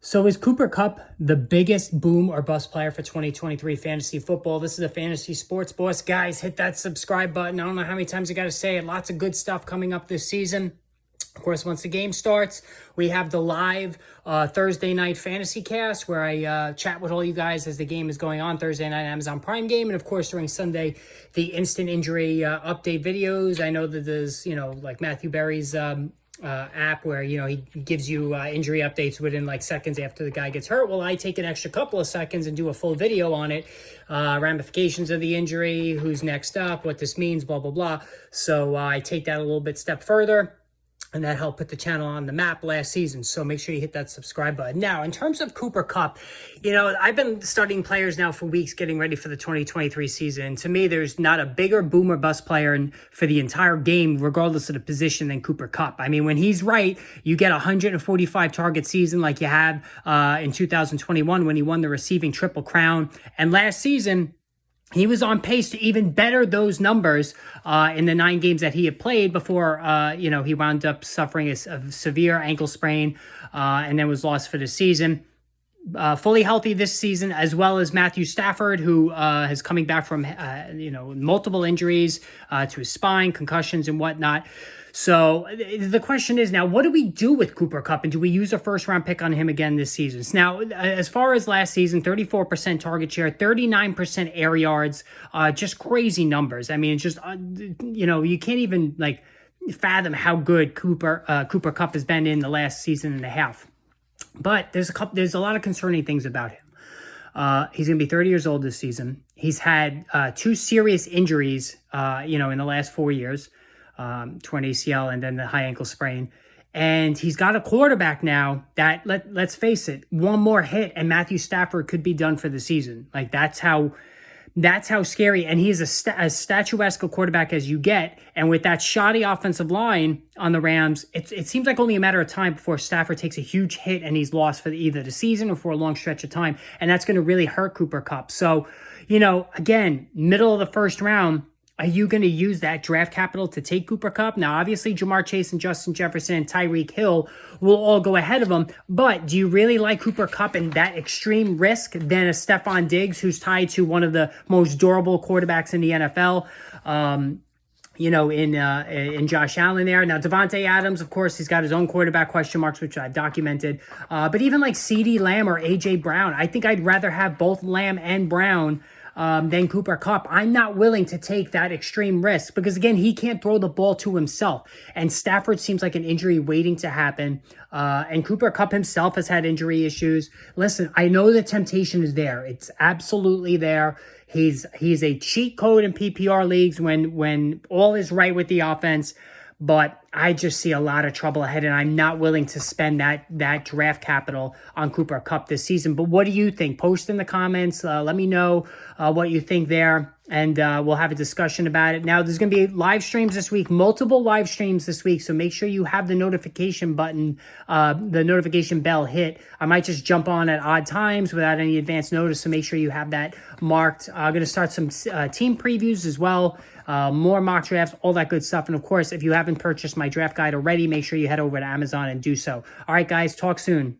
So is Cooper Kupp the biggest boom or bust player for 2023 fantasy football? This is a Fantasy Sports Boss. Guys, hit that subscribe button. I don't know how many times I got to say it. Lots of good stuff coming up this season. Of course, once the game starts, we have the live Thursday night fantasy cast where I chat with all you guys as the game is going on. Thursday night Amazon Prime game. And of course, during Sunday, the instant injury update videos. I know that there's, like Matthew Berry's app where, he gives you injury updates within like seconds after the guy gets hurt. Well, I take an extra couple of seconds and do a full video on it, ramifications of the injury, who's next up, what this means, blah, blah, blah. So I take that a little bit step further. And that helped put the channel on the map last season. So make sure you hit that subscribe button. Now, in terms of Cooper Kupp, I've been studying players now for weeks, getting ready for the 2023 season. To me, there's not a bigger boom or bust player for the entire game, regardless of the position, than Cooper Kupp. I mean, when he's right, you get a 145 target season like you had in 2021 when he won the receiving Triple Crown. And last season, he was on pace to even better those numbers in the 9 games that he had played before, he wound up suffering a severe ankle sprain and then was lost for the season. Fully healthy this season, as well as Matthew Stafford, who is coming back from, multiple injuries to his spine, concussions and whatnot. So the question is now, what do we do with Cooper Kupp? And do we use a first-round pick on him again this season? Now, as far as last season, 34% target share, 39% air yards, just crazy numbers. I mean, it's just, you can't even, fathom how good Cooper Kupp has been in the last season and a half. But there's a lot of concerning things about him. He's going to be 30 years old this season. He's had 2 serious injuries, in the last 4 years. Torn ACL and then the high ankle sprain. And he's got a quarterback now that, let's face it, one more hit and Matthew Stafford could be done for the season. That's how scary. And he's as statuesque a quarterback as you get. And with that shoddy offensive line on the Rams, it seems like only a matter of time before Stafford takes a huge hit and he's lost for either the season or for a long stretch of time. And that's going to really hurt Cooper Kupp. So, again, middle of the first round, are you going to use that draft capital to take Cooper Kupp? Now, obviously, Jamar Chase and Justin Jefferson and Tyreek Hill will all go ahead of him. But do you really like Cooper Kupp and that extreme risk than a Stephon Diggs, who's tied to one of the most durable quarterbacks in the NFL? In Josh Allen there. Now, Devontae Adams, of course, he's got his own quarterback question marks, which I've documented. But even like CeeDee Lamb or A.J. Brown, I think I'd rather have both Lamb and Brown than Cooper Kupp. I'm not willing to take that extreme risk because, again, he can't throw the ball to himself. And Stafford seems like an injury waiting to happen. And Cooper Kupp himself has had injury issues. Listen, I know the temptation is there. It's absolutely there. He's a cheat code in PPR leagues when all is right with the offense. But I just see a lot of trouble ahead, and I'm not willing to spend that draft capital on Cooper Kupp this season. But what do you think? Post in the comments. Let me know what you think there, and we'll have a discussion about it. Now, there's going to be live streams this week, multiple live streams this week, so make sure you have the notification button, the notification bell hit. I might just jump on at odd times without any advance notice, so make sure you have that marked. I'm going to start some team previews as well, more mock drafts, all that good stuff. And, of course, if you haven't purchased my draft guide already, make sure you head over to Amazon and do so. All right, guys, talk soon.